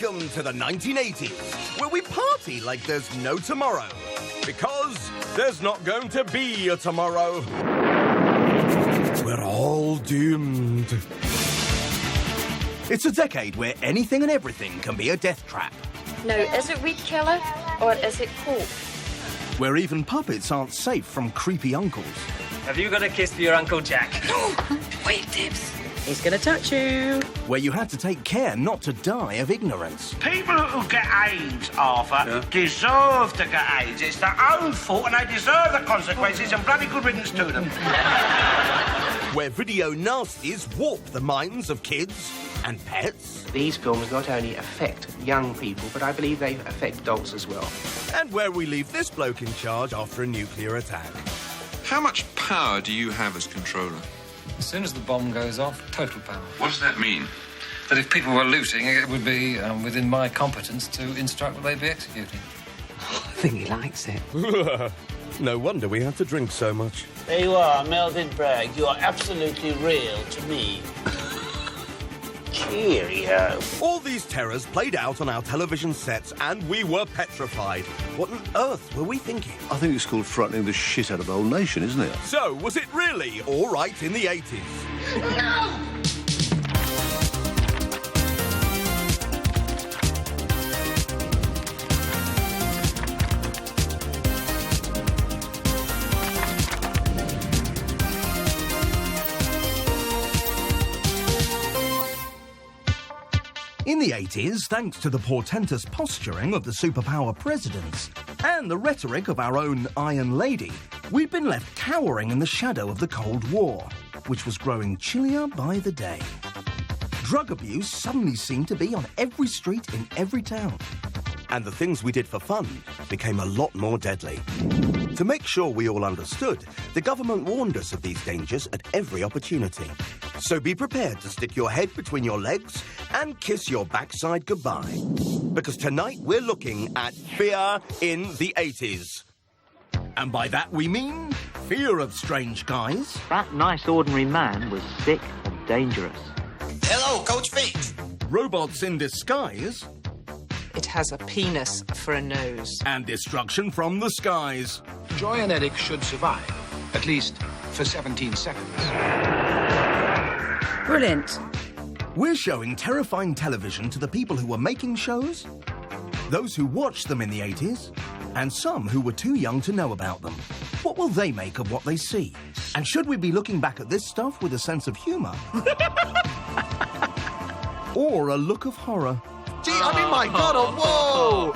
Welcome to the 1980s, where we party like there's no tomorrow. Because there's not going to be a tomorrow. We're all doomed. It's a decade where anything and everything can be a death trap. Now, is it weed killer or is it coke? Where even puppets aren't safe from creepy uncles. Have you got a kiss for your Uncle Jack? Wait, Dibs. He's going to touch you. Where you had to take care not to die of ignorance. People who get AIDS, Arthur, deserve to get AIDS. It's their own fault and they deserve the consequences, and bloody good riddance to them. Where video nasties warp the minds of kids and pets. These films not only affect young people, but I believe they affect adults as well. And where we leave this bloke in charge after a nuclear attack. How much power do you have as controller? As soon as the bomb goes off, total power. What does that mean? That if people were looting, it would be within my competence to instruct that they be executed. I think he likes it. No wonder we had to drink so much. There you are, Melvin Bragg. You are absolutely real to me. Cheerio. All these terrors played out on our television sets, and we were petrified. What on earth were we thinking? I think it's called frightening the shit out of the whole nation, isn't it? So, was it really all right in the 80s? No! In the 80s, thanks to the portentous posturing of the superpower presidents and the rhetoric of our own Iron Lady, we'd been left cowering in the shadow of the Cold War, which was growing chillier by the day. Drug abuse suddenly seemed to be on every street in every town. And the things we did for fun became a lot more deadly. To make sure we all understood, the government warned us of these dangers at every opportunity. So be prepared to stick your head between your legs and kiss your backside goodbye. Because tonight we're looking at fear in the 80s. And by that we mean fear of strange guys. That nice ordinary man was sick and dangerous. Hello, Coach Feet. Robots in disguise. It has a penis for a nose. And destruction from the skies. Joy and Eric should survive, at least for 17 seconds. Brilliant. We're showing terrifying television to the people who were making shows, those who watched them in the 80s, and some who were too young to know about them. What will they make of what they see? And should we be looking back at this stuff with a sense of humour? Or a look of horror? Gee, I mean, my God, oh, whoa!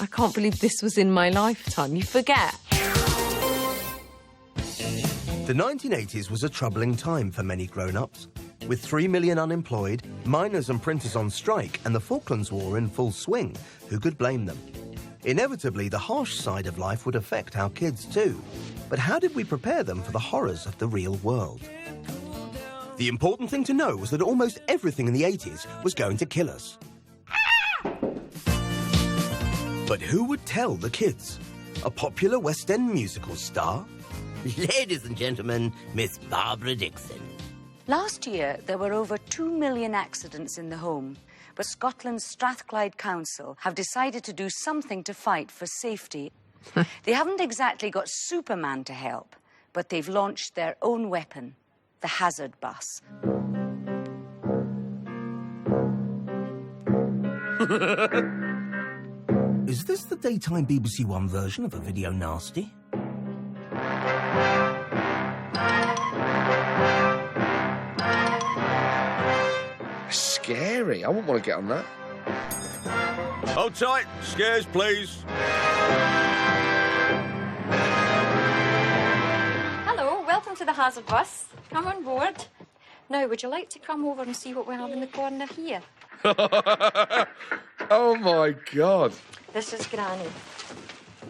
I can't believe this was in my lifetime. You forget. The 1980s was a troubling time for many grown-ups. With 3 million unemployed, miners and printers on strike, and the Falklands War in full swing, who could blame them? Inevitably, the harsh side of life would affect our kids too. But how did we prepare them for the horrors of the real world? The important thing to know was that almost everything in the 80s was going to kill us. But who would tell the kids? A popular West End musical star? Ladies and gentlemen, Miss Barbara Dixon. Last year, there were over 2 million accidents in the home, but Scotland's Strathclyde Council have decided to do something to fight for safety. They haven't exactly got Superman to help, but they've launched their own weapon, the Hazard Bus. Is this the daytime BBC One version of a video nasty? Scary. I wouldn't want to get on that. Hold tight. Scares, please. Hello, welcome to the Hazard Bus. Come on board. Now, would you like to come over and see what we have in the corner here? Oh, my God. This is Granny.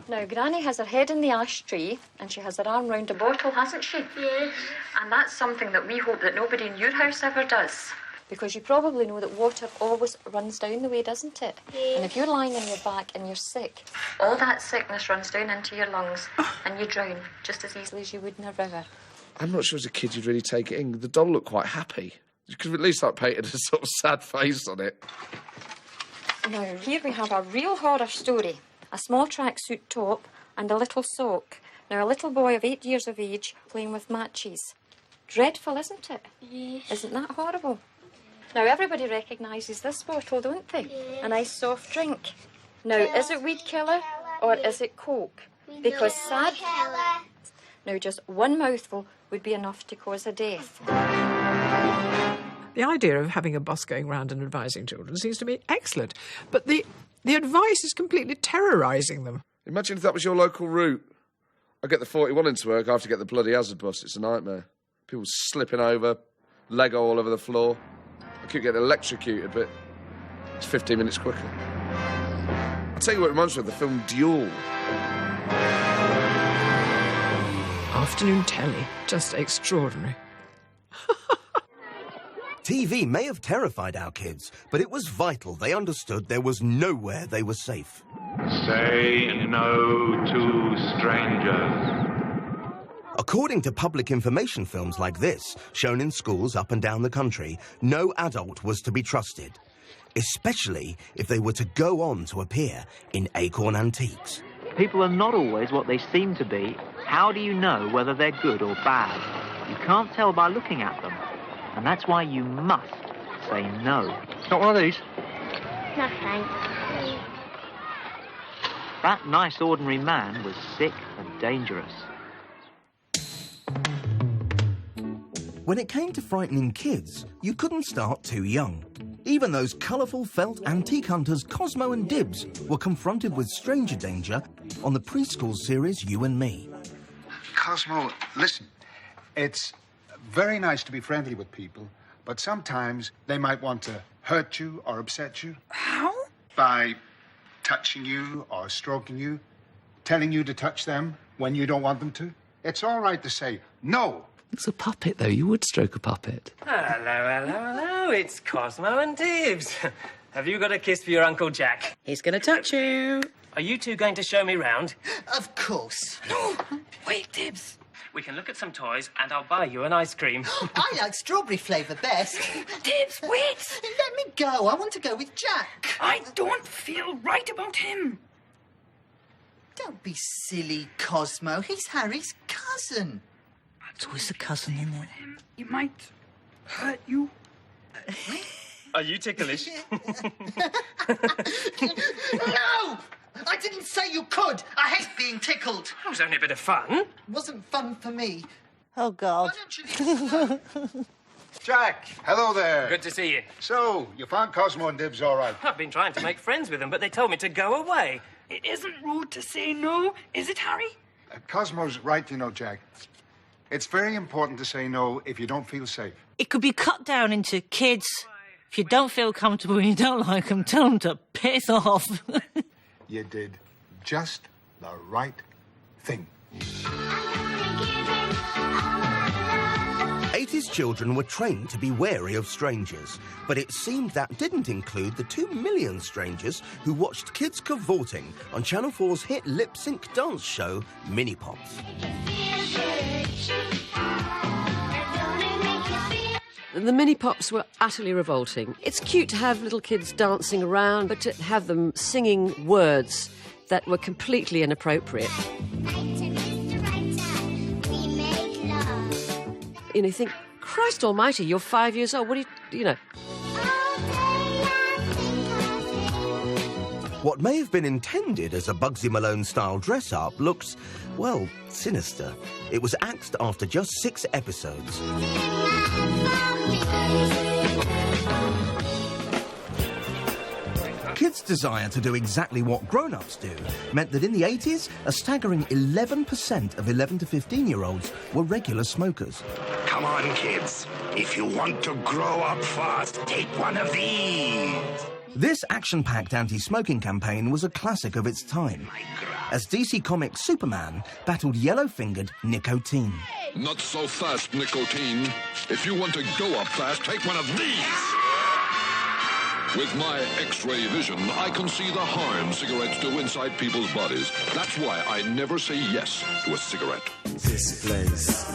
Now, Granny has her head in the ashtray and she has her arm round a bottle, hasn't she? Yes. And that's something that we hope that nobody in your house ever does. Because you probably know that water always runs down the way, doesn't it? Yes. And if you're lying on your back and you're sick, all that sickness runs down into your lungs and you drown just as easily as you would in a river. I'm not sure as a kid you'd really take it in. The doll looked quite happy. You could have at least painted a sort of sad face on it. Now, here we have a real horror story. A small tracksuit top and a little sock. Now, a little boy of 8 years of age playing with matches. Dreadful, isn't it? Yes. Isn't that horrible? Now, everybody recognises this bottle, don't they? Yes. A nice soft drink. Now, is it weed killer or is it Coke? Because sad... Now, just one mouthful would be enough to cause a death. The idea of having a bus going round and advising children seems to me excellent, but the advice is completely terrorising them. Imagine if that was your local route. I get the 41 into work, I have to get the bloody hazard bus. It's a nightmare. People slipping over, Lego all over the floor. I keep getting electrocuted, but it's 15 minutes quicker. I'll tell you what it reminds me of, the film Duel. Afternoon telly, just extraordinary. TV may have terrified our kids, but it was vital they understood there was nowhere they were safe. Say no to strangers. According to public information films like this, shown in schools up and down the country, no adult was to be trusted, especially if they were to go on to appear in Acorn Antiques. People are not always what they seem to be. How do you know whether they're good or bad? You can't tell by looking at them. And that's why you must say no. Not one of these? No, thanks. That nice ordinary man was sick and dangerous. When it came to frightening kids, you couldn't start too young. Even those colourful felt antique hunters Cosmo and Dibs were confronted with stranger danger on the preschool series You and Me. Cosmo, listen. It's very nice to be friendly with people, but sometimes they might want to hurt you or upset you. How? By touching you or stroking you, telling you to touch them when you don't want them to. It's all right to say no. It's a puppet, though. You would stroke a puppet. Hello. It's Cosmo and Dibs. Have you got a kiss for your Uncle Jack? He's going to touch you. Are you two going to show me round? Of course. No. Wait, Dibs. We can look at some toys and I'll buy you an ice cream. I like strawberry flavour best. Dibs, wait! Let me go. I want to go with Jack. I don't feel right about him. Don't be silly, Cosmo. He's Harry's cousin. It's always a cousin, isn't it? He might hurt you. Are you ticklish? No! I didn't say you could. I hate being tickled. It was only a bit of fun. It wasn't fun for me. Oh, God. Jack, hello there. Good to see you. So, you found Cosmo and Dibs all right? I've been trying to make friends with them, but they told me to go away. It isn't rude to say no, is it, Harry? Cosmo's right, you know, Jack. It's very important to say no if you don't feel safe. It could be cut down into kids. If you don't feel comfortable and you don't like them, tell them to piss off. You did just the right thing. 80s children were trained to be wary of strangers, but it seemed that didn't include the 2 million strangers who watched kids cavorting on Channel 4's hit lip-sync dance show, Mini Pops. The Mini Pops were utterly revolting. It's cute to have little kids dancing around, but to have them singing words that were completely inappropriate. You know, you think, Christ almighty, you're 5 years old, what do you know? What may have been intended as a Bugsy Malone-style dress-up looks, well, sinister. It was axed after just 6 episodes. Kids' desire to do exactly what grown-ups do meant that in the 80s, a staggering 11% of 11 to 15-year-olds were regular smokers. Come on, kids. If you want to grow up fast, take one of these. This action-packed anti-smoking campaign was a classic of its time, as DC Comics' Superman battled yellow-fingered nicotine. Not so fast, nicotine. If you want to go up fast, take one of these. With my X-ray vision, I can see the harm cigarettes do inside people's bodies. That's why I never say yes to a cigarette. This place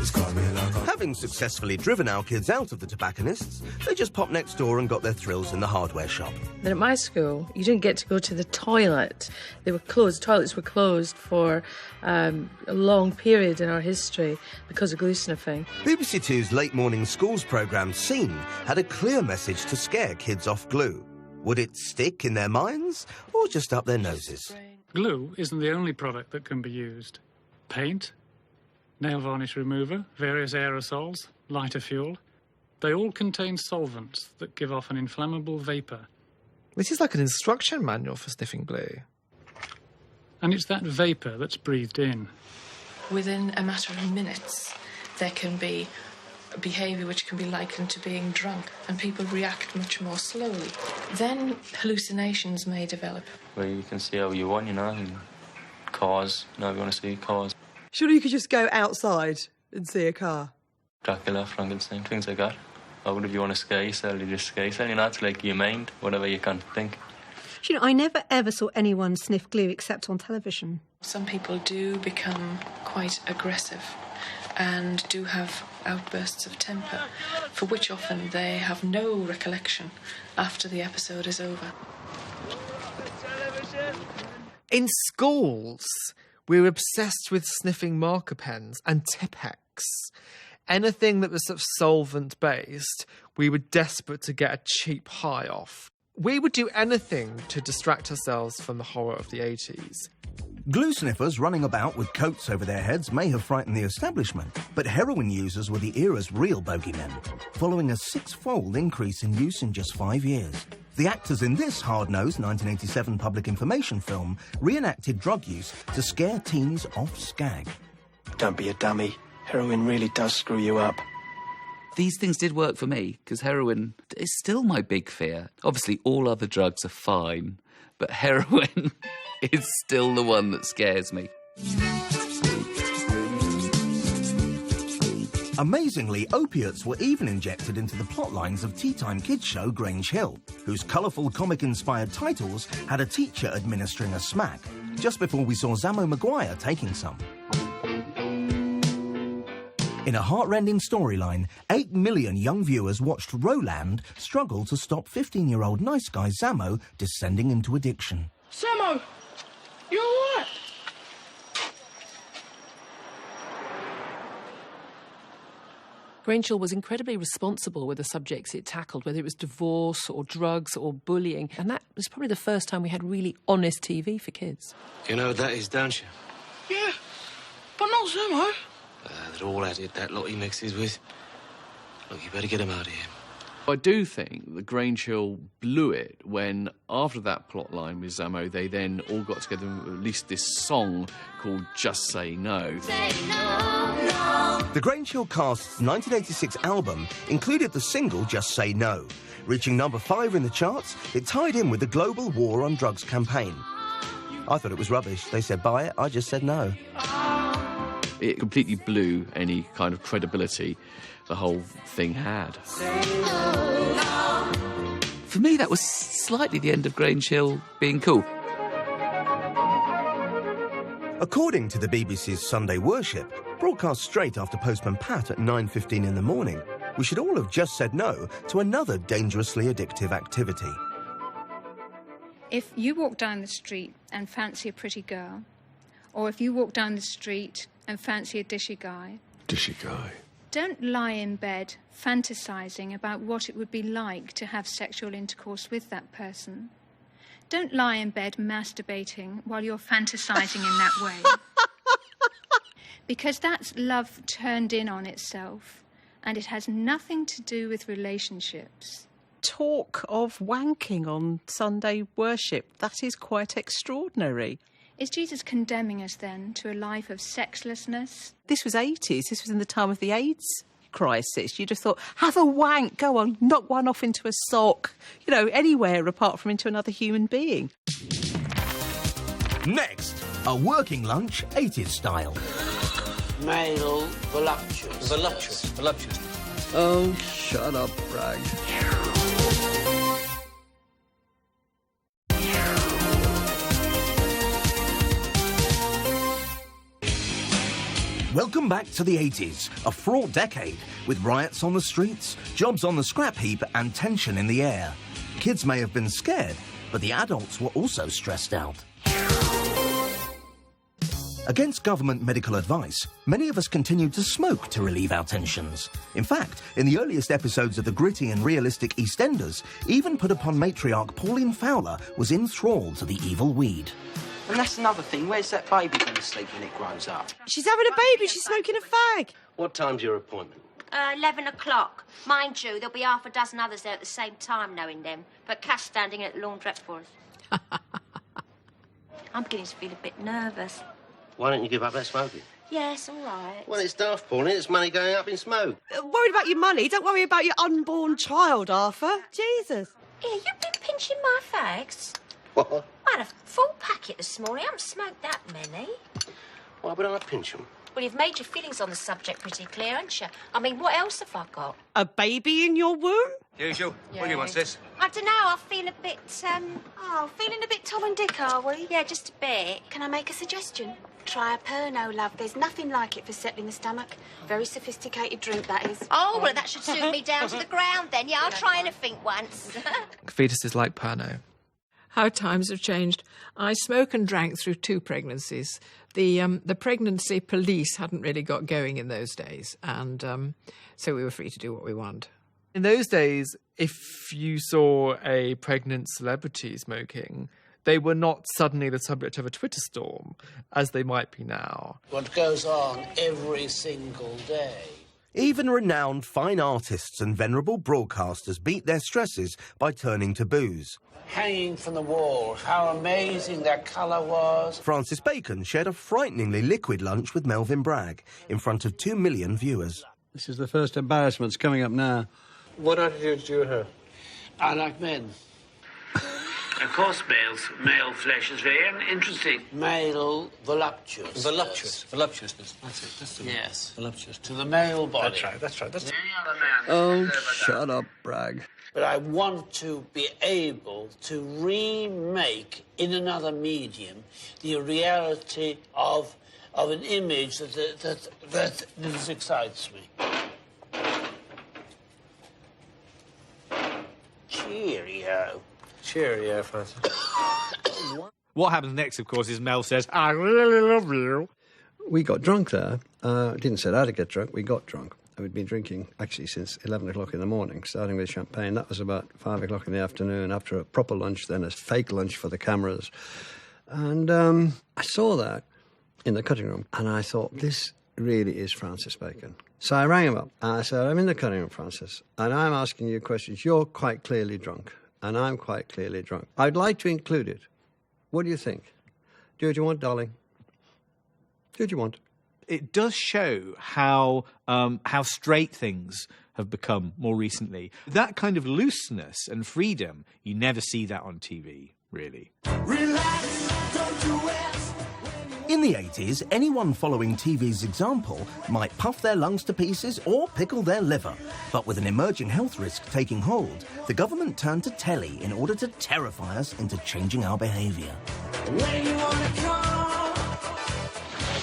is coming like a... Having successfully driven our kids out of the tobacconists, they just popped next door and got their thrills in the hardware shop. Then at my school, you didn't get to go to the toilet. They were closed. Toilets were closed for a long period in our history because of glue sniffing. BBC Two's late morning schools programme Scene had a clear message to scare kids off glue. Would it stick in their minds or just up their noses? Glue isn't the only product that can be used. Paint, nail varnish remover, various aerosols, lighter fuel. They all contain solvents that give off an inflammable vapour. This is like an instruction manual for sniffing glue. And it's that vapour that's breathed in. Within a matter of minutes, there can be behaviour which can be likened to being drunk, and people react much more slowly. Then hallucinations may develop. Where you can see how you want, and cars, if you want to see cars. Surely you could just go outside and see a car. Dracula, Frankenstein, things like that. Or if you want to scare yourself, you just scare yourself. It's like your mind, whatever you can think. I never ever saw anyone sniff glue except on television. Some people do become quite aggressive and do have outbursts of temper, for which often they have no recollection after the episode is over. In schools, we're obsessed with sniffing marker pens and Tipp-Ex. Anything that was sort of solvent-based, we were desperate to get a cheap high off. We would do anything to distract ourselves from the horror of the 80s. Glue sniffers running about with coats over their heads may have frightened the establishment, but heroin users were the era's real bogeymen, following a 6-fold increase in use in just 5 years. The actors in this hard-nosed 1987 public information film reenacted drug use to scare teens off skag. Don't be a dummy. Heroin really does screw you up. These things did work for me, because heroin is still my big fear. Obviously, all other drugs are fine, but heroin is still the one that scares me. Amazingly, opiates were even injected into the plot lines of tea-time kids show Grange Hill, whose colourful comic-inspired titles had a teacher administering a smack, just before we saw Zammo Maguire taking some. In a heart-rending storyline, 8 million young viewers watched Roland struggle to stop 15-year-old nice guy Zammo descending into addiction. Zammo, you all right? Grange Hill was incredibly responsible with the subjects it tackled, whether it was divorce or drugs or bullying. And that was probably the first time we had really honest TV for kids. You know what that is, don't you? Yeah, but not Zammo. They're all at it, that lot he mixes with. Look, you better get him out of here. I do think that Grange Hill blew it when, after that plot line with Zammo, they then all got together and released this song called Just Say No. Say no, no. The Grange Hill cast's 1986 album included the single Just Say No. Reaching number 5 in the charts, it tied in with the global war on drugs campaign. I thought it was rubbish. They said buy it, I just said no. It completely blew any kind of credibility the whole thing had. For me, that was slightly the end of Grange Hill being cool. According to the BBC's Sunday Worship, broadcast straight after Postman Pat at 9:15 in the morning, we should all have just said no to another dangerously addictive activity. If you walk down the street and fancy a pretty girl, or if you walk down the street and fancy a dishy guy... Dishy guy. Don't lie in bed fantasising about what it would be like to have sexual intercourse with that person. Don't lie in bed masturbating while you're fantasising in that way. Because that's love turned in on itself, and it has nothing to do with relationships. Talk of wanking on Sunday worship. That is quite extraordinary. Is Jesus condemning us, then, to a life of sexlessness? This was 80s. This was in the time of the AIDS crisis. You'd have thought, have a wank, go on, knock one off into a sock, anywhere apart from into another human being. Next, a working lunch 80s style. Male voluptuous. Voluptuous. Oh, shut up, Bragg. Welcome back to the 80s, a fraught decade with riots on the streets, jobs on the scrap heap and tension in the air. Kids may have been scared, but the adults were also stressed out. Against government medical advice, many of us continued to smoke to relieve our tensions. In fact, in the earliest episodes of the gritty and realistic EastEnders, even put-upon matriarch Pauline Fowler was enthralled to the evil weed. And that's another thing. Where's that baby going to sleep when it grows up? She's having a baby. She's smoking a fag. What time's your appointment? 11 o'clock. Mind you, there'll be half a dozen others there at the same time, knowing them. But Cass standing at the laundrette for us. I'm beginning to feel a bit nervous. Why don't you give up that smoking? Yes, all right. Well, it's daft, Pauline. It's money going up in smoke. Worried about your money? Don't worry about your unborn child, Arthur. Jesus. Yeah, you've been pinching my fags. What? I had a full packet this morning. I haven't smoked that many. Why would I pinch them? Well, you've made your feelings on the subject pretty clear, haven't you? I mean, what else have I got? A baby in your womb? Usual. What do you want, sis? I don't know. I feel a bit, feeling a bit Tom and Dick, are we? Yeah, just a bit. Can I make a suggestion? Try a Pernod, love. There's nothing like it for settling the stomach. Very sophisticated drink, that is. Oh, well, that should suit me down to the ground then. Yeah, I'll try anything once. Fetuses like Pernod. How times have changed. I smoked and drank through 2 pregnancies. The pregnancy police hadn't really got going in those days, and so we were free to do what we want. In those days, if you saw a pregnant celebrity smoking, they were not suddenly the subject of a Twitter storm, as they might be now. What goes on every single day. Even renowned fine artists and venerable broadcasters beat their stresses by turning to booze. Hanging from the wall, how amazing that colour was. Francis Bacon shared a frighteningly liquid lunch with Melvyn Bragg in front of 2 million viewers. This is the first embarrassment coming up now. What attitude do you have? I like men. Of course, male flesh is very interesting. Male voluptuous. Voluptuousness. That's it. That's the yes. Voluptuous. To the male body. That's right. Any other man. Oh, shut up, Bragg. But I want to be able to remake in another medium the reality of an image that excites me. Cheerio. Cheerio, Francis. What happens next, of course, is Mel says, I really love you. We got drunk there. Didn't set out to get drunk. We got drunk. We'd been drinking, actually, since 11 o'clock in the morning, starting with champagne. That was about 5 o'clock in the afternoon, after a proper lunch, then a fake lunch for the cameras. And I saw that in the cutting room, and I thought, this really is Francis Bacon. So I rang him up, and I said, I'm in the cutting room, Francis, and I'm asking you questions. You're quite clearly drunk, and I'm quite clearly drunk. I'd like to include it. What do you think? Do what you want, darling. Do what you want. It does show how straight things have become more recently. That kind of looseness and freedom, you never see that on TV, really. In the 80s, anyone following TV's example might puff their lungs to pieces or pickle their liver. But with an emerging health risk taking hold, the government turned to telly in order to terrify us into changing our behaviour.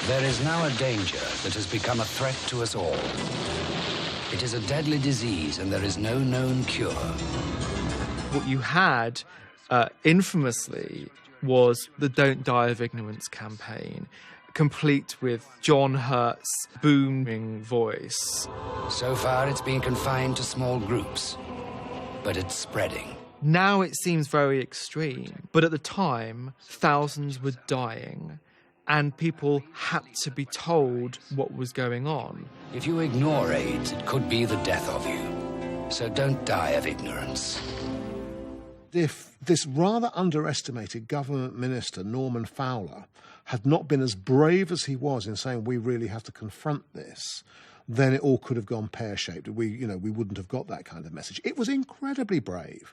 There is now a danger that has become a threat to us all. It is a deadly disease and there is no known cure. What you had, infamously, was the Don't Die of Ignorance campaign, complete with John Hurt's booming voice. So far, it's been confined to small groups, but it's spreading. Now it seems very extreme, but at the time, thousands were dying, and people had to be told what was going on. If you ignore AIDS, it could be the death of you. So don't die of ignorance. If this rather underestimated government minister, Norman Fowler, had not been as brave as he was in saying we really have to confront this, then it all could have gone pear-shaped. We wouldn't have got that kind of message. It was incredibly brave.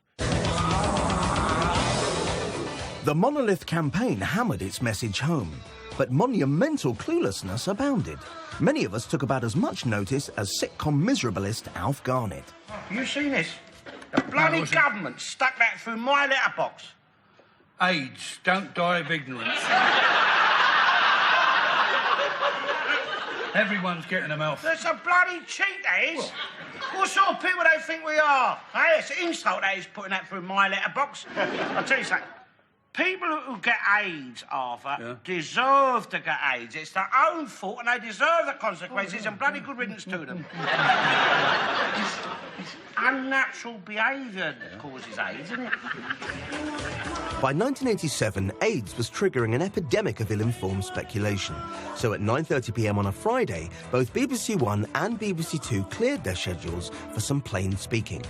The Monolith campaign hammered its message home, but monumental cluelessness abounded. Many of us took about as much notice as sitcom miserabilist Alf Garnett. You seen this? The bloody government stuck that through my letterbox. AIDS, don't die of ignorance. Everyone's getting them off. That's a bloody cheat, that is. What sort of people do they think we are? Hey, it's an insult, that is, putting that through my letterbox. I'll tell you something. People who get AIDS, Arthur, deserve to get AIDS. It's their own fault and they deserve the consequences and bloody good riddance to them. Unnatural behaviour that causes AIDS, isn't it? By 1987, AIDS was triggering an epidemic of ill-informed speculation. So at 9:30 p.m. on a Friday, both BBC One and BBC Two cleared their schedules for some plain speaking.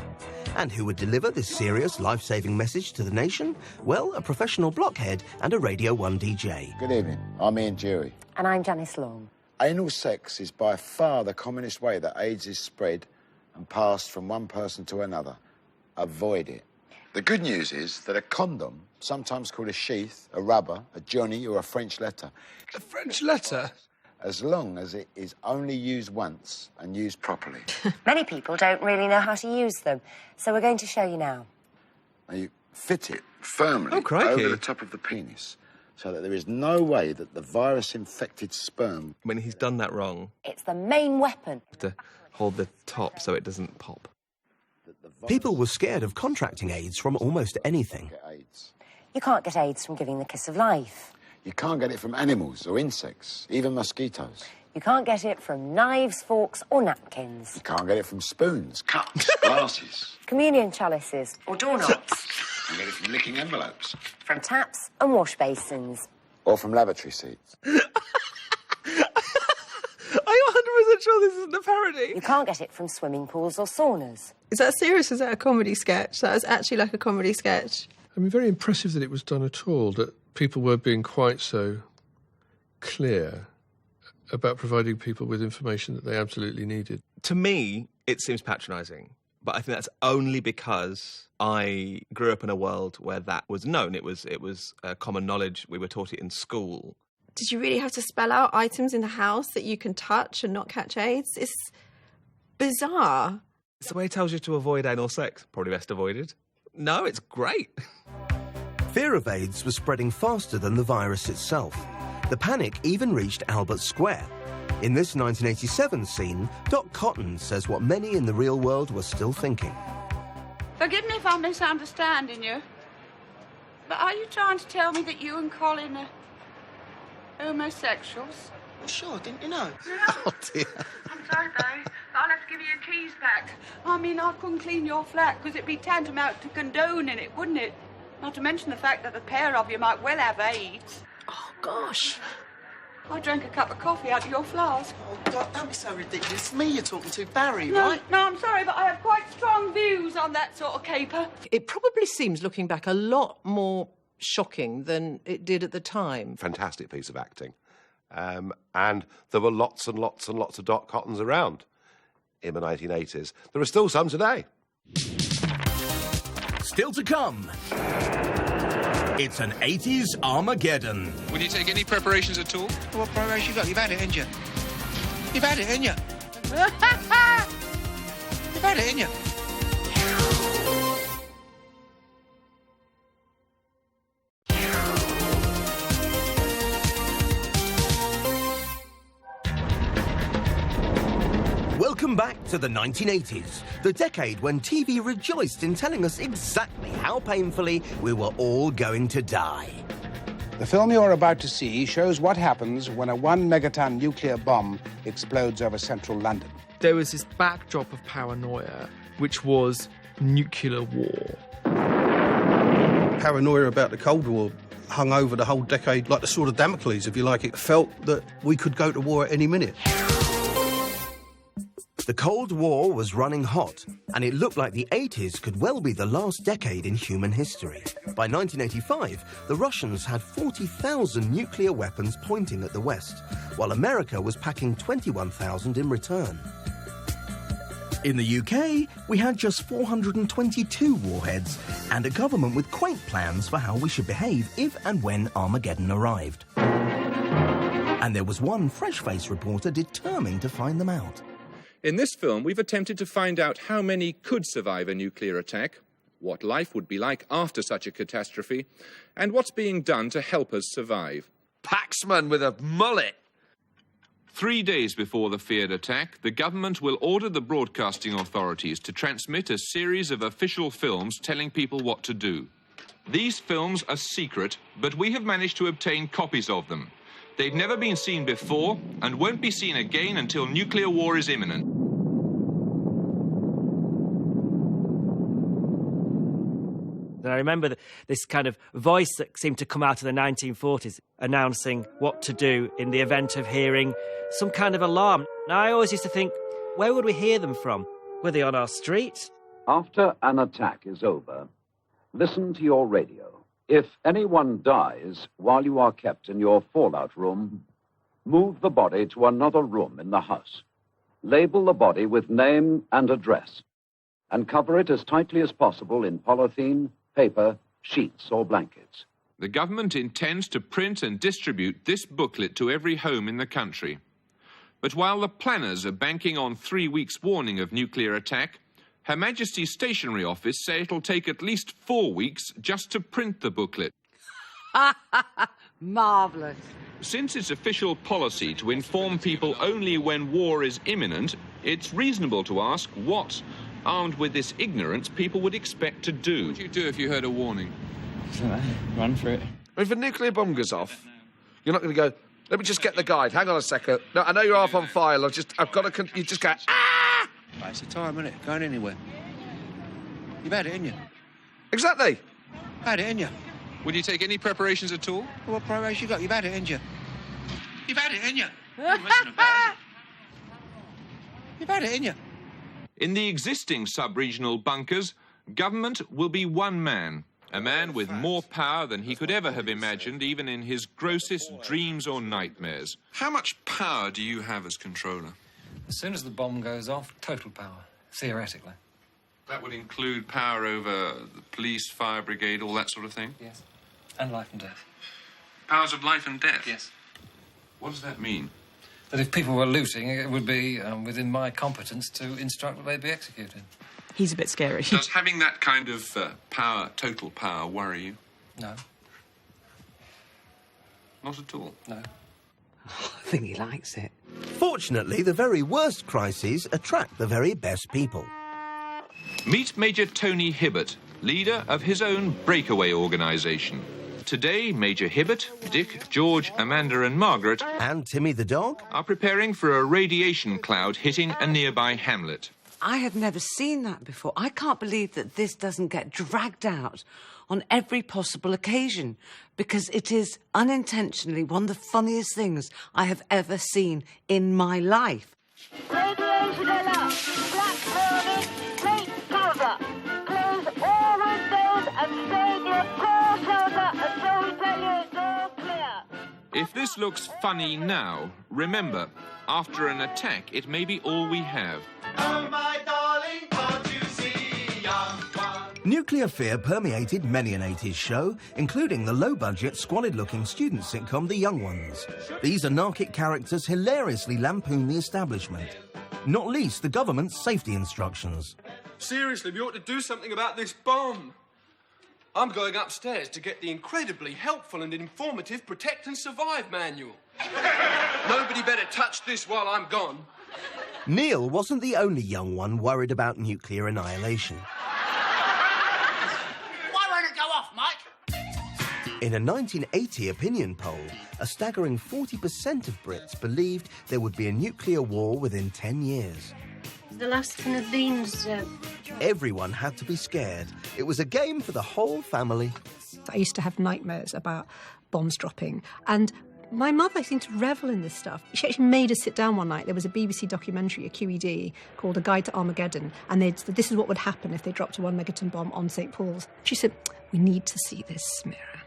And who would deliver this serious, life-saving message to the nation? Well, a professional blockhead and a Radio 1 DJ. Good evening. I'm Ian Jury. And I'm Janice Long. Anal sex is by far the commonest way that AIDS is spread and passed from one person to another. Avoid it. The good news is that a condom, sometimes called a sheath, a rubber, a johnny or a French letter... A French letter? As long as it is only used once and used properly. Many people don't really know how to use them, so we're going to show you now. Now you fit it firmly over the top of the penis so that there is no way that the virus-infected sperm... When he's done that wrong... It's the main weapon. To hold the top so it doesn't pop. People were scared of contracting AIDS from almost anything. You can't get AIDS from giving the kiss of life. You can't get it from animals or insects, even mosquitoes. You can't get it from knives, forks or napkins. You can't get it from spoons, cups, glasses. Communion chalices or doorknobs. You can get it from licking envelopes. From taps and wash basins. Or from lavatory seats. Are you 100% sure this isn't a parody? You can't get it from swimming pools or saunas. Is that serious? Is that a comedy sketch? That is actually like a comedy sketch. I mean, very impressive that it was done at all, that people were being quite so clear about providing people with information that they absolutely needed. To me, it seems patronising, but I think that's only because I grew up in a world where that was known. It was common knowledge. We were taught it in school. Did you really have to spell out items in the house that you can touch and not catch AIDS? It's bizarre. It's the way it tells you to avoid anal sex. Probably best avoided. No, it's great. Fear of AIDS was spreading faster than the virus itself. The panic even reached Albert Square. In this 1987 scene, Doc Cotton says what many in the real world were still thinking. Forgive me if I'm misunderstanding you, but are you trying to tell me that you and Colin are homosexuals? Well, sure, didn't you know? Oh, dear. I'm sorry, Barry. I'll have to give you your keys back. I mean, I couldn't clean your flat because it'd be tantamount to condoning it, wouldn't it? Not to mention the fact that the pair of you might well have AIDS. Oh, gosh. I drank a cup of coffee out of your flask. Oh, God, don't be so ridiculous. It's me you're talking to, Barry, No, right? no, I'm sorry, but I have quite strong views on that sort of caper. It probably seems, looking back, a lot more shocking than it did at the time. Fantastic piece of acting. And there were lots and lots and lots of Doc Cottons around in the 1980s. There are still some today. Still to come. It's an 80s Armageddon. Will you take any preparations at all? What preparation you got? You've had it, haven't you? You've had it, haven't you? You've had it, haven't you? Welcome back to the 1980s, the decade when TV rejoiced in telling us exactly how painfully we were all going to die. The film you're about to see shows what happens when a 1 megaton nuclear bomb explodes over central London. There was this backdrop of paranoia, which was nuclear war. Paranoia about the Cold War hung over the whole decade like the sword of Damocles, if you like. It felt that we could go to war at any minute. The Cold War was running hot, and it looked like the 80s could well be the last decade in human history. By 1985, the Russians had 40,000 nuclear weapons pointing at the West, while America was packing 21,000 in return. In the UK, we had just 422 warheads, and a government with quaint plans for how we should behave if and when Armageddon arrived. And there was one fresh-faced reporter determined to find them out. In this film, we've attempted to find out how many could survive a nuclear attack, what life would be like after such a catastrophe, and what's being done to help us survive. Paxman with a mullet. 3 days before the feared attack, the government will order the broadcasting authorities to transmit a series of official films telling people what to do. These films are secret, but we have managed to obtain copies of them. They've never been seen before and won't be seen again until nuclear war is imminent. And I remember this kind of voice that seemed to come out of the 1940s announcing what to do in the event of hearing some kind of alarm. Now, I always used to think, where would we hear them from? Were they on our street? After an attack is over, listen to your radio. If anyone dies while you are kept in your fallout room, move the body to another room in the house. Label the body with name and address, and cover it as tightly as possible in polythene, paper, sheets, or blankets. The government intends to print and distribute this booklet to every home in the country. But while the planners are banking on 3 weeks' warning of nuclear attack, Her Majesty's Stationery Office say it'll take at least 4 weeks just to print the booklet. Marvellous. Since it's official policy to inform people only when war is imminent, it's reasonable to ask what, armed with this ignorance, people would expect to do. What would you do if you heard a warning? Run for it. If a nuclear bomb goes off, you're not going to go, let me just get the guide. Hang on a second. No, I know you're half on fire. I've got to... You just go, ah! It's the time, isn't it? Going anywhere. You've had it, ain't you? Exactly. Had it, ain't you? Would you take any preparations at all? Well, what preparations you got? You've had it, ain't you? You've had it, ain't you? You've had it, ain't you? In the existing sub-regional bunkers, government will be one man. A man with more power than he could ever have imagined, even in his grossest dreams or nightmares. How much power do you have as controller? As soon as the bomb goes off, total power, theoretically. That would include power over the police, fire brigade, all that sort of thing? Yes. And life and death. Powers of life and death? Yes. What does that mean? That if people were looting, it would be within my competence to instruct that they be executed. He's a bit scary. Does having that kind of power, total power, worry you? No. Not at all? No. I think he likes it. Fortunately, the very worst crises attract the very best people. Meet Major Tony Hibbert, leader of his own breakaway organisation. Today, Major Hibbert, Dick, George, Amanda and Margaret... And Timmy the dog? ...are preparing for a radiation cloud hitting a nearby hamlet. I have never seen that before. I can't believe that this doesn't get dragged out on every possible occasion, because it is unintentionally one of the funniest things I have ever seen in my life. Radiation alert! Black building, late cover. Close all windows and stay near core shelter until we tell you it's all clear. If this looks funny now, remember, after an attack, it may be all we have. Oh, my darling, can't you see, young one? Nuclear fear permeated many an 80s show, including the low-budget, squalid-looking student sitcom The Young Ones. These anarchic characters hilariously lampoon the establishment, not least the government's safety instructions. Seriously, we ought to do something about this bomb. I'm going upstairs to get the incredibly helpful and informative Protect and Survive manual. Nobody better touch this while I'm gone. Neil wasn't the only young one worried about nuclear annihilation. Why won't it go off, Mike? In a 1980 opinion poll, a staggering 40% of Brits believed there would be a nuclear war within 10 years. The last tin of beans. Everyone had to be scared. It was a game for the whole family. I used to have nightmares about bombs dropping, and my mother seemed to revel in this stuff. She actually made us sit down one night. There was a BBC documentary, a QED, called A Guide to Armageddon, and they'd said, this is what would happen if they dropped a 1 megaton bomb on St. Paul's. She said, we need to see this, Smira.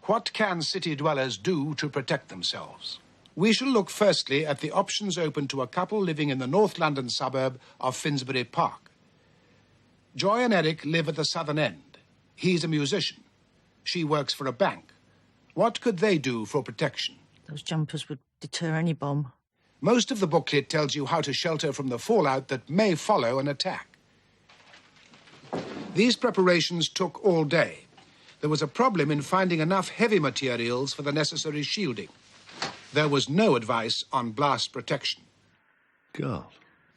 What can city dwellers do to protect themselves? We shall look firstly at the options open to a couple living in the North London suburb of Finsbury Park. Joy and Eric live at the southern end. He's a musician. She works for a bank. What could they do for protection? Those jumpers would deter any bomb. Most of the booklet tells you how to shelter from the fallout that may follow an attack. These preparations took all day. There was a problem in finding enough heavy materials for the necessary shielding. there was no advice on blast protection. God.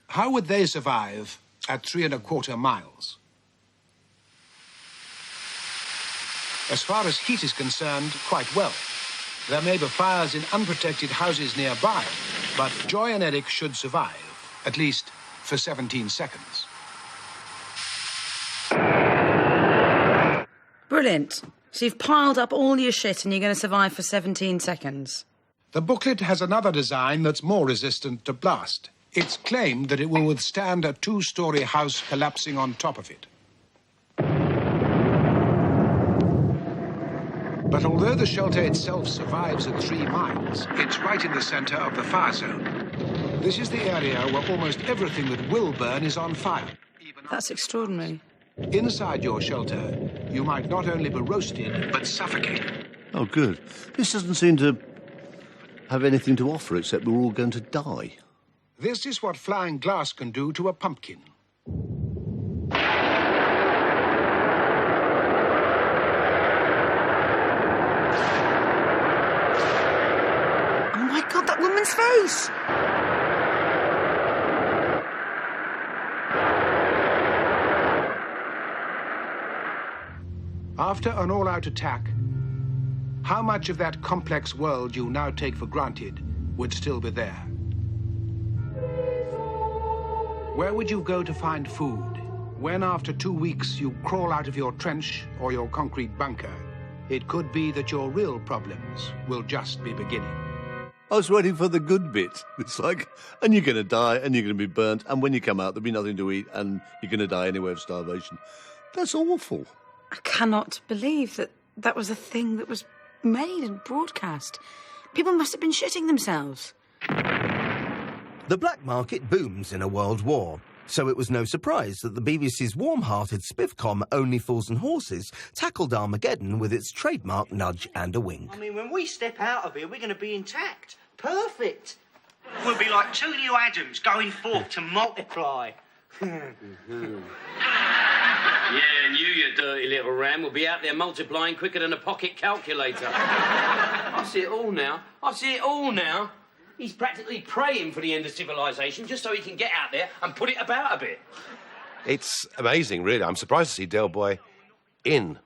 How would they survive at 3¼ miles? As far as heat is concerned, quite well. There may be fires in unprotected houses nearby, but Joy and Eric should survive, at least for 17 seconds. Brilliant. So you've piled up all your shit and you're going to survive for 17 seconds. The booklet has another design that's more resistant to blast. It's claimed that it will withstand a 2-story house collapsing on top of it. But although the shelter itself survives at 3 miles, it's right in the centre of the fire zone. This is the area where almost everything that will burn is on fire. That's extraordinary. Inside your shelter, you might not only be roasted, but suffocated. Oh, good. This doesn't seem to have anything to offer except we're all going to die. This is what flying glass can do to a pumpkin. Oh my God, that woman's face! After an all-out attack, how much of that complex world you now take for granted would still be there? Where would you go to find food when after 2 weeks you crawl out of your trench or your concrete bunker? It could be that your real problems will just be beginning. I was waiting for the good bit. It's like, and you're going to die, and you're going to be burnt, and when you come out, there'll be nothing to eat, and you're going to die anyway of starvation. That's awful. I cannot believe that that was a thing that was made and broadcast. People must have been shitting themselves. The black market booms in a world war, so it was no surprise that the BBC's warm-hearted spiffcom Only Fools and Horses tackled Armageddon with its trademark nudge and a wink. I mean, when we step out of here, we're going to be intact. Perfect. We'll be like 2 new atoms going forth to multiply. Yeah, and you dirty little ram, will be out there multiplying quicker than a pocket calculator. I see it all now. I see it all now. He's practically praying for the end of civilization just so he can get out there and put it about a bit. It's amazing, really. I'm surprised to see Del Boy in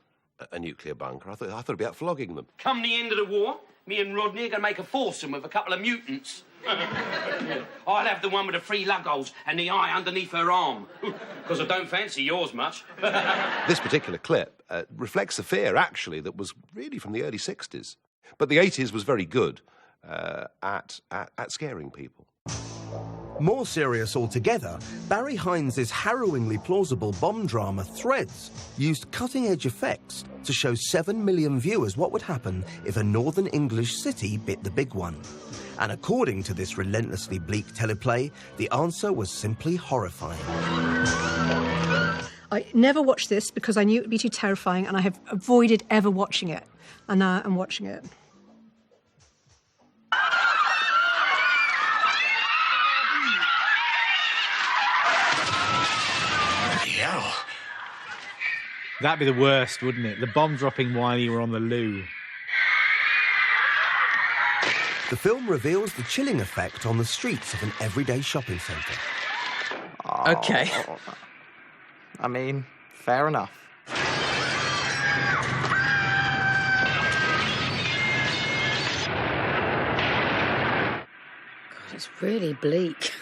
a nuclear bunker. I thought he'd be out flogging them. Come the end of the war, me and Rodney are going to make a foursome with a couple of mutants. I'd have the one with the 3 lug holes and the eye underneath her arm. Because I don't fancy yours much. This particular clip reflects a fear, actually, that was really from the early 60s. But the 80s was very good at scaring people. More serious altogether, Barry Hines' harrowingly plausible bomb drama Threads used cutting-edge effects to show 7 million viewers what would happen if a northern English city bit the big one. And according to this relentlessly bleak teleplay, the answer was simply horrifying. I never watched this because I knew it would be too terrifying, and I have avoided ever watching it. And now I'm watching it. That'd be the worst, wouldn't it? The bomb dropping while you were on the loo. The film reveals the chilling effect on the streets of an everyday shopping centre. OK. I mean, fair enough. God, it's really bleak.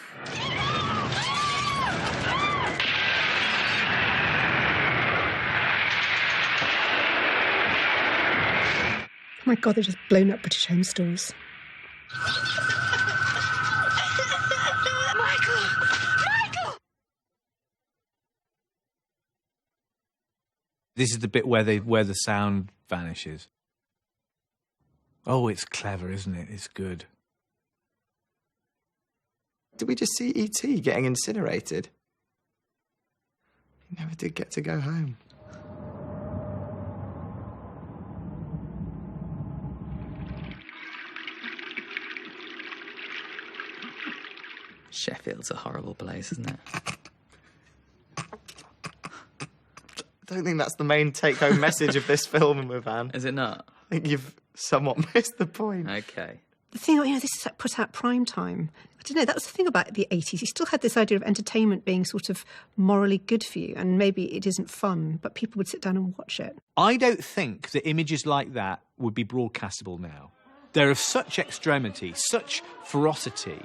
Oh my God, they're just blown up British Home Stores. Michael! This is the bit where the sound vanishes. Oh, it's clever, isn't it? It's good. Did we just see E.T. getting incinerated? He never did get to go home. Sheffield's a horrible place, isn't it? I don't think that's the main take-home message of this film, Van. Is it not? I think you've somewhat missed the point. Okay. the thing, this is like put out prime time. I don't know, that was the thing about the 80s. You still had this idea of entertainment being sort of morally good for you, and maybe it isn't fun, but people would sit down and watch it. I don't think that images like that would be broadcastable now. They're of such extremity, such ferocity,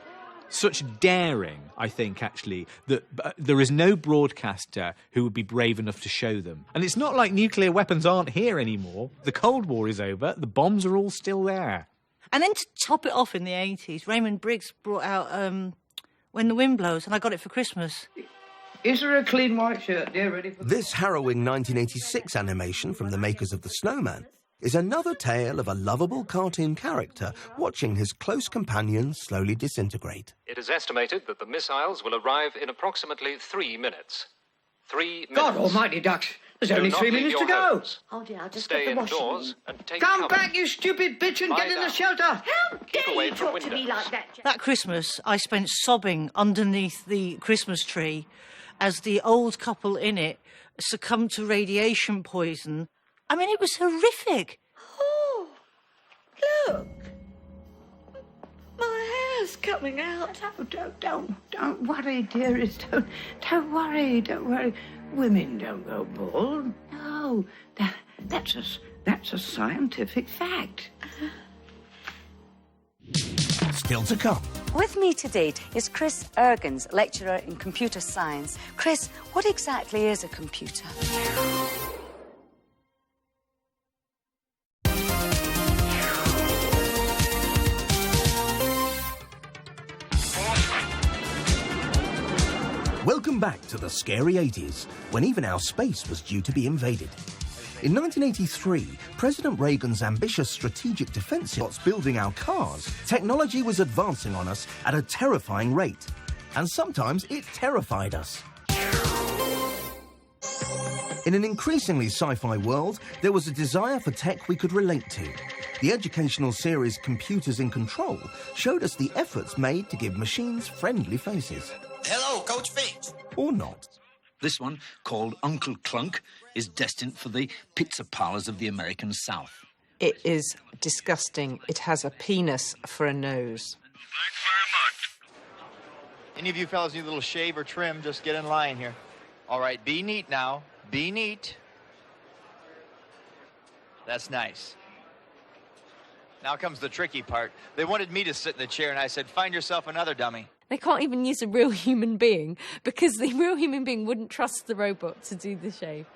such daring, I think, actually, that there is no broadcaster who would be brave enough to show them. And it's not like nuclear weapons aren't here anymore. The Cold War is over. The bombs are all still there. And then to top it off in the 80s, Raymond Briggs brought out When the Wind Blows, and I got it for Christmas. Is there a clean white shirt, dear, ready for... This harrowing 1986 animation from the makers of The Snowman is another tale of a lovable cartoon character watching his close companions slowly disintegrate. It is estimated that the missiles will arrive in approximately 3 minutes. 3 minutes. God almighty, Dutch. There's Do only not 3 leave minutes your to go. homes. Oh, dear, I'll just Stay get the washing indoors machine. and take Come cover. back, you stupid bitch, and Lie get in the down. shelter. How Keep dare away you from talk to me windows. like that, Jack? That Christmas, I spent sobbing underneath the Christmas tree as the old couple in it succumbed to radiation poison. I mean, it was horrific. Oh, look. My hair's coming out. Oh, don't worry, dearest. Don't worry. Women don't go bald. No, that's a scientific fact. Still to come. With me today is Chris Ergens, lecturer in computer science. Chris, what exactly is a computer? Welcome back to the scary 80s, when even our space was due to be invaded. In 1983, President Reagan's ambitious strategic defense was building our cars. Technology was advancing on us at a terrifying rate, and sometimes it terrified us. In an increasingly sci-fi world, there was a desire for tech we could relate to. The educational series Computers in Control showed us the efforts made to give machines friendly faces. Hello, Coach Finch. Or not. This one, called Uncle Clunk, is destined for the pizza parlors of the American South. It is disgusting. It has a penis for a nose. Any of you fellas need a little shave or trim, just get in line here. All right, be neat now. Be neat. That's nice. Now comes the tricky part. They wanted me to sit in the chair, and I said, find yourself another dummy. They can't even use a real human being because the real human being wouldn't trust the robot to do the shave.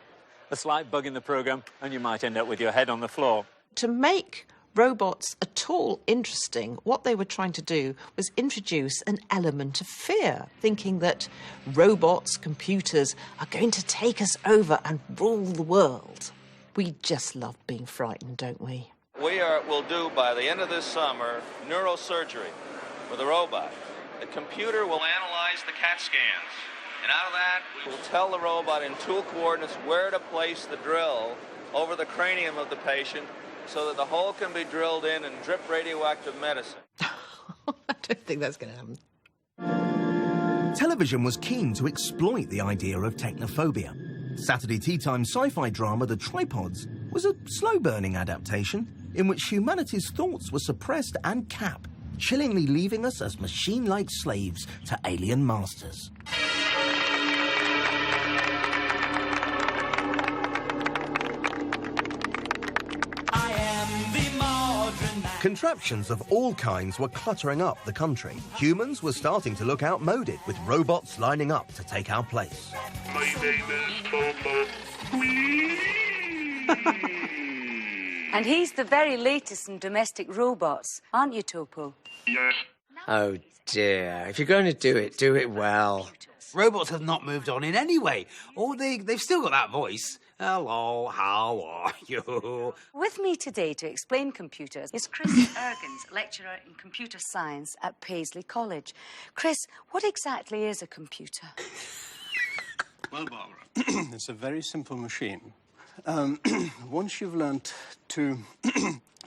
A slight bug in the programme and you might end up with your head on the floor. To make robots at all interesting, what they were trying to do was introduce an element of fear, thinking that robots, computers, are going to take us over and rule the world. We just love being frightened, don't we? We'll do, by the end of this summer, neurosurgery with a robot. The computer will analyze the CAT scans, and out of that, we will tell the robot in tool coordinates where to place the drill over the cranium of the patient so that the hole can be drilled in and drip radioactive medicine. I don't think that's going to happen. Television was keen to exploit the idea of technophobia. Saturday tea time sci-fi drama The Tripods was a slow-burning adaptation in which humanity's thoughts were suppressed and capped, chillingly leaving us as machine-like slaves to alien masters. Contraptions of all kinds were cluttering up the country. Humans were starting to look outmoded, with robots lining up to take our place. My name is Bobo. And he's the very latest in domestic robots, aren't you, Topo? Yes. Oh, dear. If you're going to do it well. Robots have not moved on in any way. Or they've still got that voice. Hello, how are you? With me today to explain computers is Chris Ergens, lecturer in computer science at Paisley College. Chris, what exactly is a computer? Well, Barbara, it's a very simple machine. Once you've learnt to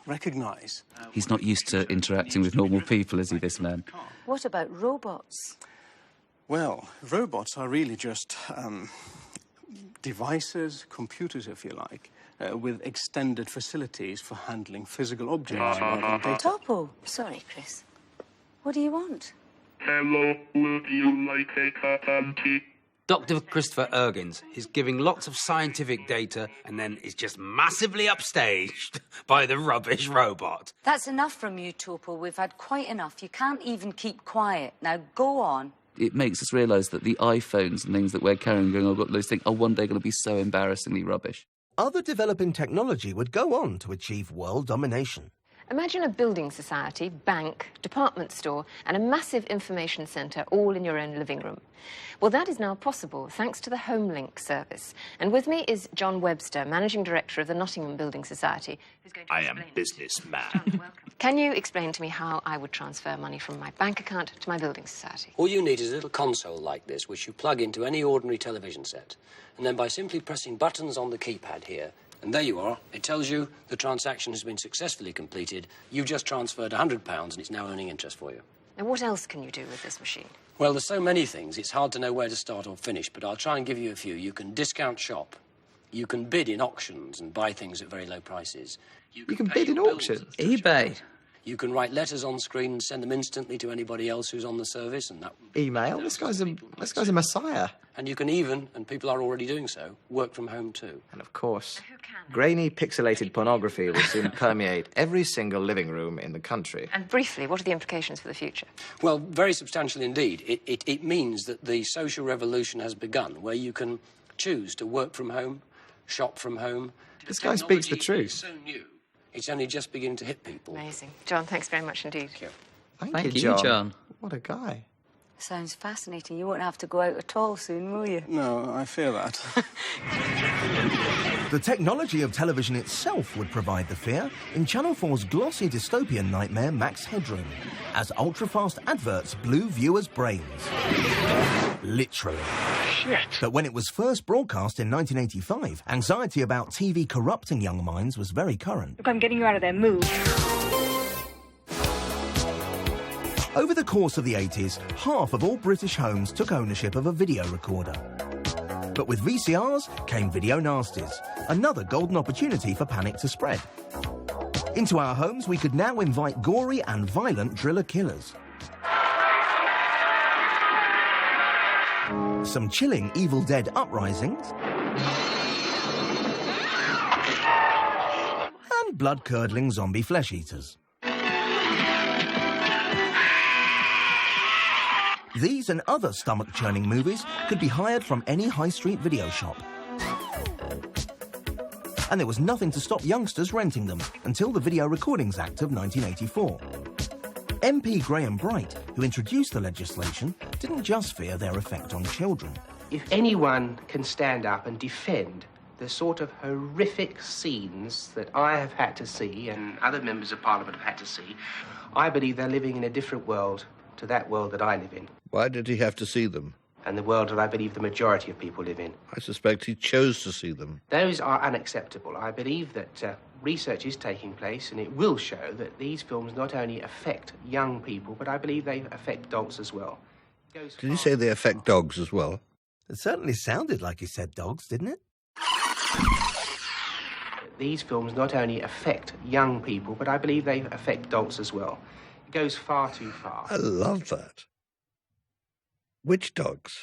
recognise... He's not used to interacting with normal people, is he, this man? What about robots? Well, robots are really just devices, computers, if you like, with extended facilities for handling physical objects rather than data. Topo, sorry, Chris. What do you want? Hello, would you like a cup of tea? Dr. Christopher Ergens is giving lots of scientific data and then is just massively upstaged by the rubbish robot. That's enough from you, Topo. We've had quite enough. You can't even keep quiet. Now go on. It makes us realise that the iPhones and things that we're carrying going, I've got those things, are one day going to be so embarrassingly rubbish. Other developing technology would go on to achieve world domination. Imagine a building society, bank, department store, and a massive information centre all in your own living room. Well, that is now possible thanks to the HomeLink service. And with me is John Webster, Managing Director of the Nottingham Building Society, who's going to I am businessman. Can you explain to me how I would transfer money from my bank account to my building society? All you need is a little console like this, which you plug into any ordinary television set. And then by simply pressing buttons on the keypad here, and there you are, it tells you the transaction has been successfully completed. You've just transferred £100 and it's now earning interest for you. And what else can you do with this machine? Well, there's so many things, it's hard to know where to start or finish, but I'll try and give you a few. You can discount shop. You can bid in auctions and buy things at very low prices. You can bid in auctions? eBay. You can write letters on screen and send them instantly to anybody else who's on the service, and that... Email? This guy's a messiah. And you can even, and people are already doing so, work from home too. And of course, grainy, pixelated pornography will soon permeate every single living room in the country. And briefly, what are the implications for the future? Well, very substantial indeed. It means that the social revolution has begun, where you can choose to work from home, shop from home. This guy speaks the truth. It's so new. It's only just beginning to hit people. Amazing. John, thanks very much indeed. Thank you. Thank you, John. What a guy. Sounds fascinating. You won't have to go out at all soon, will you? No, I fear that. The technology of television itself would provide the fear in Channel 4's glossy dystopian nightmare Max Headroom, as ultra-fast adverts blew viewers' brains. Literally. Shit. But when it was first broadcast in 1985, anxiety about TV corrupting young minds was very current. Look, I'm getting you out of there. Move. Over the course of the 80s, half of all British homes took ownership of a video recorder. But with VCRs came video nasties, another golden opportunity for panic to spread. Into our homes, we could now invite gory and violent driller killers. Some chilling Evil Dead uprisings. And blood-curdling zombie flesh-eaters. These and other stomach-churning movies could be hired from any high street video shop. And there was nothing to stop youngsters renting them until the Video Recordings Act of 1984. MP Graham Bright, who introduced the legislation, didn't just fear their effect on children. If anyone can stand up and defend the sort of horrific scenes that I have had to see and other members of Parliament have had to see, I believe they're living in a different world to that world that I live in. Why did he have to see them? And the world that I believe the majority of people live in. I suspect he chose to see them. Those are unacceptable. I believe that research is taking place and it will show that these films not only affect young people, but I believe they affect adults as well. Did he say they affect dogs as well? It certainly sounded like he said dogs, didn't it? These films not only affect young people, but I believe they affect adults as well. It goes far too far. I love that. Which dogs?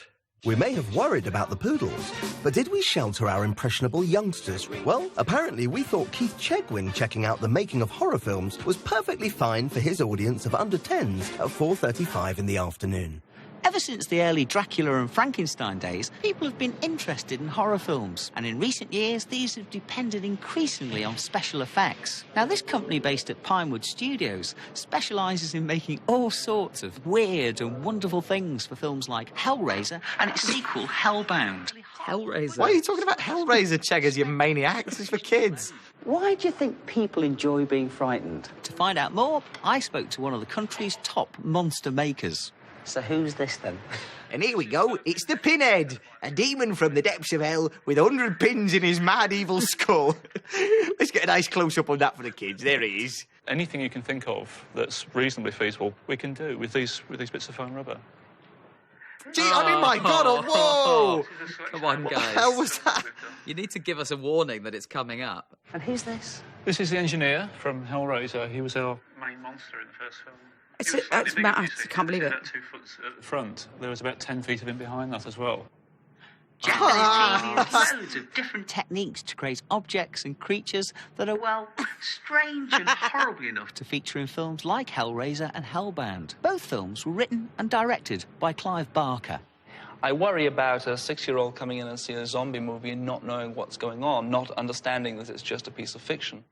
We may have worried about the poodles, but did we shelter our impressionable youngsters? Well, apparently we thought Keith Chegwin checking out the making of horror films was perfectly fine for his audience of under 10s at 4:35 in the afternoon. Ever since the early Dracula and Frankenstein days, people have been interested in horror films. And in recent years, these have depended increasingly on special effects. Now, this company based at Pinewood Studios specialises in making all sorts of weird and wonderful things for films like Hellraiser and its sequel, Hellbound. Hellraiser? Why are you talking about Hellraiser, Cheggers, you maniacs? It's for kids. Why do you think people enjoy being frightened? To find out more, I spoke to one of the country's top monster makers. So who's this, then? And here we go. It's the Pinhead, a demon from the depths of hell with 100 pins in his mad evil skull. Let's get a nice close-up on that for the kids. There he is. Anything you can think of that's reasonably feasible, we can do with these bits of foam rubber. Gee, I mean, my God, whoa! Come on, guys. What the hell was that? You need to give us a warning that it's coming up. And who's this? This is the engineer from Hellraiser. He was our main monster in the first film. I can't believe it. About 2 foot at the front. There was about 10 feet of him behind that as well. Japanese TV loads of different techniques to create objects and creatures that are, well, strange and horrible enough to feature in films like Hellraiser and Hellbound. Both films were written and directed by Clive Barker. I worry about a 6-year-old coming in and seeing a zombie movie and not knowing what's going on, not understanding that it's just a piece of fiction.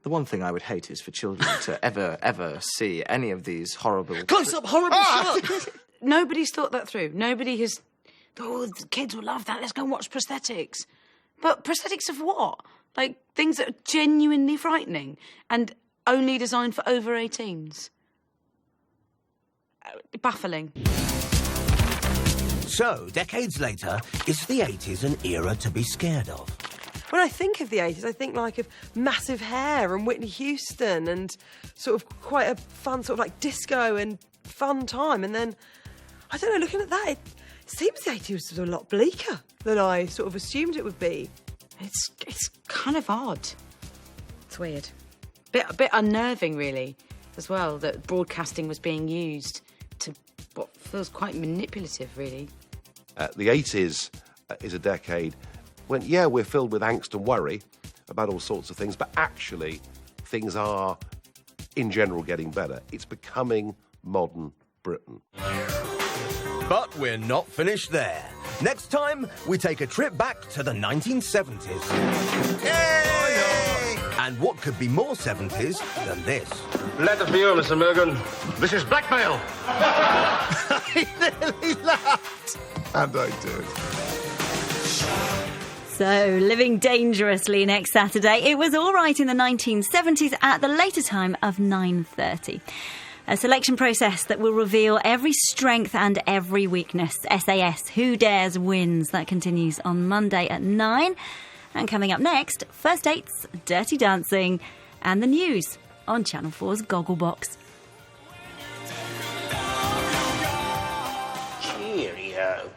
The one thing I would hate is for children to ever see any of these horrible... Close-up horrible shot! Nobody's thought that through. Nobody has... Oh, the kids will love that. Let's go and watch prosthetics. But prosthetics of what? Like, things that are genuinely frightening and only designed for over 18s. Baffling. So, decades later, is the 80s an era to be scared of? When I think of the 80s, I think like of massive hair and Whitney Houston and sort of quite a fun sort of like disco and fun time. And then, I don't know, looking at that, it seems the 80s was a lot bleaker than I sort of assumed it would be. It's kind of odd. It's weird. A bit unnerving, really, as well, that broadcasting was being used to what feels quite manipulative, really. The 80s is a decade when, yeah, we're filled with angst and worry about all sorts of things, but actually things are, in general, getting better. It's becoming modern Britain. But we're not finished there. Next time, we take a trip back to the 1970s. Yay! And what could be more 70s than this? Letter for you, Mr. Morgan. This is blackmail. He nearly laughed. And I did. So, living dangerously next Saturday. It was all right in the 1970s at the later time of 9:30. A selection process that will reveal every strength and every weakness. SAS Who Dares Wins. That continues on Monday at 9. And coming up next, First Dates, Dirty Dancing, and the news on Channel 4's Gogglebox. Cheerio.